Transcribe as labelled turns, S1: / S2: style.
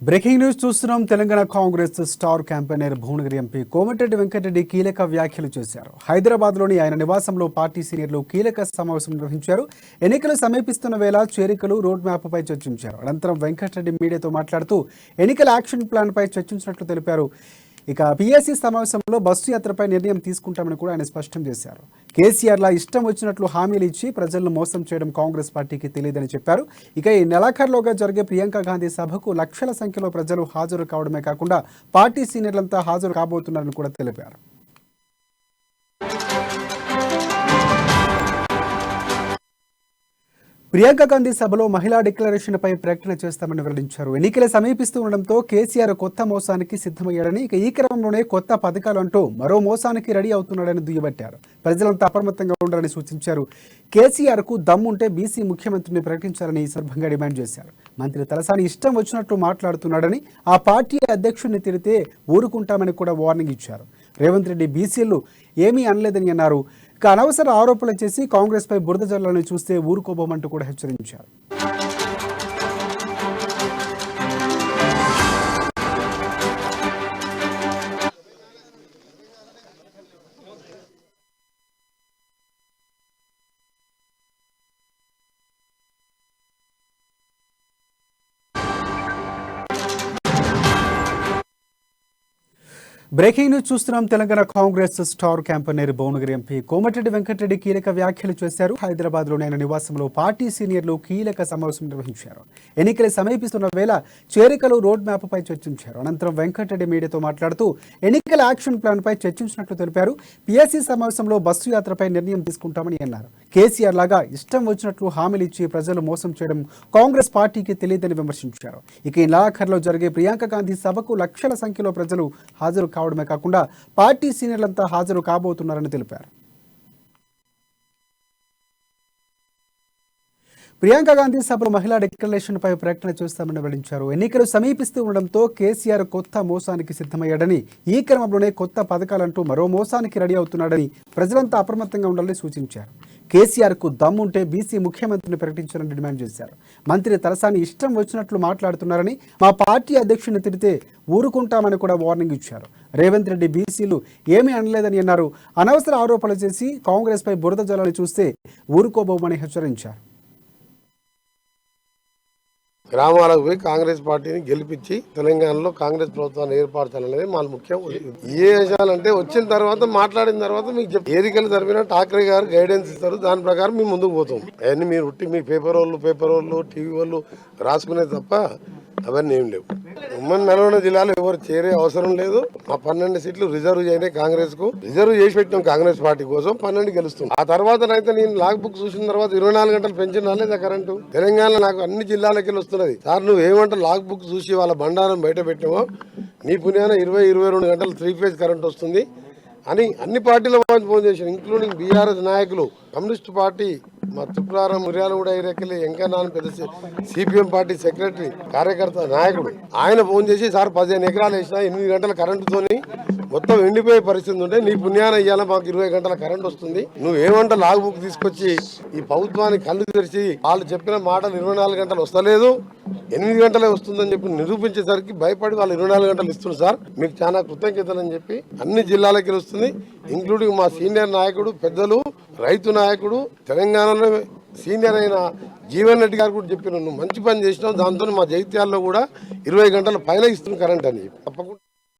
S1: Breaking news చూస్తున్నాం. Telangana Congress star campaigner Bhuvanagiri MP Komatireddy Venkat Reddy కీలక వ్యాఖ్యలు చేశారు. హైదరాబాద్లోని ఆయన నివాసంలో పార్టీ సీనియర్లు కీలక సమావేశం నిర్వహించారు. ఎన్నికలు సమీపిస్తున్న వేళ చేరికలు రోడ్ మ్యాప్ పై చర్చించారు. అనంతరం వెంకటరెడ్డి మీడియాతో మాట్లాడుతూ ఎన్నికల యాక్షన్ ప్లాన్ పై చర్చించినట్లు తెలిపారు. ఇక పిఎస్సి సమావేశంలో బస్సు యాత్రపై నిర్ణయం తీసుకుంటామని కూడా ఆయన స్పష్టం చేశారు. కేసీఆర్లా ఇష్టం వచ్చినట్లు హామీలు ఇచ్చి ప్రజలను మోసం చేయడం కాంగ్రెస్ పార్టీకి తెలియదని చెప్పారు. ఇక ఈ నెలాఖరులోగా జరిగే ప్రియాంక గాంధీ సభకు లక్షల సంఖ్యలో ప్రజలు హాజరు కావడమే కాకుండా పార్టీ సీనియర్లంతా హాజరు కాబోతున్నారని కూడా తెలిపారు. ప్రియాంక గాంధీ సభలో మహిళా డిక్లరేషన్ పై ప్రకటన చేస్తామని వెల్లడించారు. ఎన్నికలు సమీపిస్తూ ఉండడంతో కేసీఆర్ కొత్త మోసానికి సిద్ధమయ్యాడని, ఇక ఈ క్రమంలోనే కొత్త పథకాలు అంటూ మరో మోసానికి రెడీ అవుతున్నాడని దుయ్యబట్టారు. ప్రజలంతా అప్రమత్తంగా ఉండాలని సూచించారు. కేసీఆర్ కు దమ్ముంటే బీసీ ముఖ్యమంత్రిని ప్రకటించాలని ఈ సందర్భంగా డిమాండ్ చేశారు. మంత్రి తలసాని ఇష్టం వచ్చినట్లు మాట్లాడుతున్నాడని, ఆ పార్టీ అధ్యక్షుడిని తిరిగితే ఊరుకుంటామని కూడా వార్నింగ్ ఇచ్చారు. రేవంత్ రెడ్డి బీసీలు ఏమీ అనలేదని అన్నారు. ఇక అనవసర ఆరోపణలు చేసి కాంగ్రెస్ పై బురద జల్లాలని చూస్తే ఊరుకోబోమంటూ కూడా హెచ్చరించారు. బ్రేకింగ్ న్యూస్ చూస్తున్నాం. Telangana Congress star campaigner Bhuvanagiri MP Komatireddy Venkat Reddy కీలక వ్యాఖ్యలు చేశారు. హైదరాబాద్లోని ఆయన నివాసంలో పార్టీ సీనియర్లు కీలక సమావేశం నిర్వహించారు. ఎన్నికలు సమీపిస్తున్న వేళ చేరికలు రోడ్ మ్యాప్ పై చర్చించారు. అనంతరం వెంకటరెడ్డి మీడియాతో మాట్లాడుతూ ఎన్నికల యాక్షన్ ప్లాన్ పై చర్చించినట్లు తెలిపారు. పిఎస్సి సమావేశంలో బస్సు యాత్రపై నిర్ణయం తీసుకుంటామని అన్నారు. కేసీఆర్ లాగా ఇష్టం వచ్చినట్లు హామీలు ఇచ్చి ప్రజలు మోసం చేయడం కాంగ్రెస్ పార్టీకి తెలియదని విమర్శించారు. ఇక ఈ నెలాఖరులో జరిగే ప్రియాంక గాంధీ సభకు లక్షల సంఖ్యలో ప్రజలు హాజరు కావడమే కాకుండా పార్టీ సీనియర్లంతా హాజరు కాబోతున్నారని తెలిపారు. ప్రియాంక గాంధీ సభలో మహిళా డిక్లరేషన్ పై ప్రకటన చేస్తామని వెల్లడించారు. ఎన్నికలు సమీపిస్తూ ఉండడంతో కేసీఆర్ కొత్త మోసానికి సిద్ధమయ్యాడని, ఈ క్రమంలోనే కొత్త పథకాలంటూ మరో మోసానికి రెడీ అవుతున్నాడని ప్రజలంతా అప్రమత్తంగా ఉండాలని సూచించారు. కేసీఆర్ కు దమ్ముంటే బీసీ ముఖ్యమంత్రిని ప్రకటించాలని డిమాండ్ చేశారు. మంత్రి తలసాని ఇష్టం వచ్చినట్లు మాట్లాడుతున్నారని, మా పార్టీ అధ్యక్షుడిని తిడితే ఊరుకుంటామని కూడా వార్నింగ్ ఇచ్చారు. రేవంత్ రెడ్డి బీసీలు ఏమీ అనలేదని అన్నారు. అనవసర ఆరోపణలు చేసి కాంగ్రెస్ పై బురద జల్లాలని చూస్తే ఊరుకోబోమని హెచ్చరించారు.
S2: గ్రామాలకు పోయి కాంగ్రెస్ పార్టీని గెలిపించి తెలంగాణలో కాంగ్రెస్ ప్రభుత్వాన్ని ఏర్పరచాలనేది మా ముఖ్యం. ఏ విషయాలంటే వచ్చిన తర్వాత మాట్లాడిన తర్వాత మీకు ఏదికలు జరిపినా ఠాక్రే గారు గైడెన్స్ ఇస్తారు. దాని ప్రకారం మేము ముందుకు పోతాం. అవన్నీ మీరు ఉట్టి మీ పేపర్ వాళ్ళు టీవీ వాళ్ళు రాసుకునే తప్ప అవన్నీ ఏం లేవు. ఉమ్మడి నల్గొండ జిల్లాలో ఎవరు చేరే అవసరం లేదు. మా 12 సీట్లు రిజర్వ్ చేయనే కాంగ్రెస్ కు రిజర్వ్ చేసి పెట్టినాం కాంగ్రెస్ పార్టీ కోసం. 12 గెలుస్తుంది. ఆ తర్వాత అయితే నేను లాగ్ బుక్ చూసిన తర్వాత 24 గంటలు పెంచిన రాలేదా కరెంటు? తెలంగాణలో నాకు అన్ని జిల్లాలకి వస్తున్నది. సార్ నువ్వు ఏమంటే లాగ్ బుక్ చూసి వాళ్ళ బండారం బయట పెట్టామో నీ పుణ్యాన 20-22 గంటలు 3 ఫేజ్ కరెంట్ వస్తుంది అని అన్ని పార్టీల ఫోన్ చేశాను, ఇంక్లూడింగ్ బీఆర్ఎస్ నాయకులు, కమ్యూనిస్ట్ పార్టీ, మా తుప్రారం మిర్యాలగూడ ఏరియాకెళ్ళి వెంకయ్యనారాయణ పెద్ద సిపిఎం పార్టీ సెక్రటరీ కార్యకర్త నాయకుడు, ఆయన ఫోన్ చేసి సార్ 15 ఎకరాలు వేసినా 8 గంటల కరెంటుతోని మొత్తం ఎండిపోయే పరిస్థితి ఉంటే నీ పుణ్యాన ఇయ్యాల మాకు 20 గంటల కరెంట్ వస్తుంది. నువ్వు ఏమంటే లాగ్ బుక్ తీసుకొచ్చి ఈ ప్రభుత్వాన్ని కళ్ళు తెరిచి వాళ్ళు చెప్పిన మాటలు 24 గంటలు వస్తలేదు 8 గంటలే వస్తుందని చెప్పి నిరూపించేసరికి భయపడి వాళ్ళు 24 గంటలు ఇస్తున్నారు. సార్ మీకు చాలా కృతజ్ఞతలు అని చెప్పి అన్ని జిల్లాలకి వస్తుంది, ఇంక్లూడింగ్ మా సీనియర్ నాయకుడు, పెద్దలు, రైతు నాయకుడు, తెలంగాణలో సీనియర్ అయిన జీవన్ రెడ్డి గారు కూడా చెప్పిన నువ్వు మంచి పని చేసినావు, దాంతో మా జైత్యాల్లో కూడా 20 గంటల పైన ఇస్తుంది కరెంట్ అని చెప్పి తప్పకుండా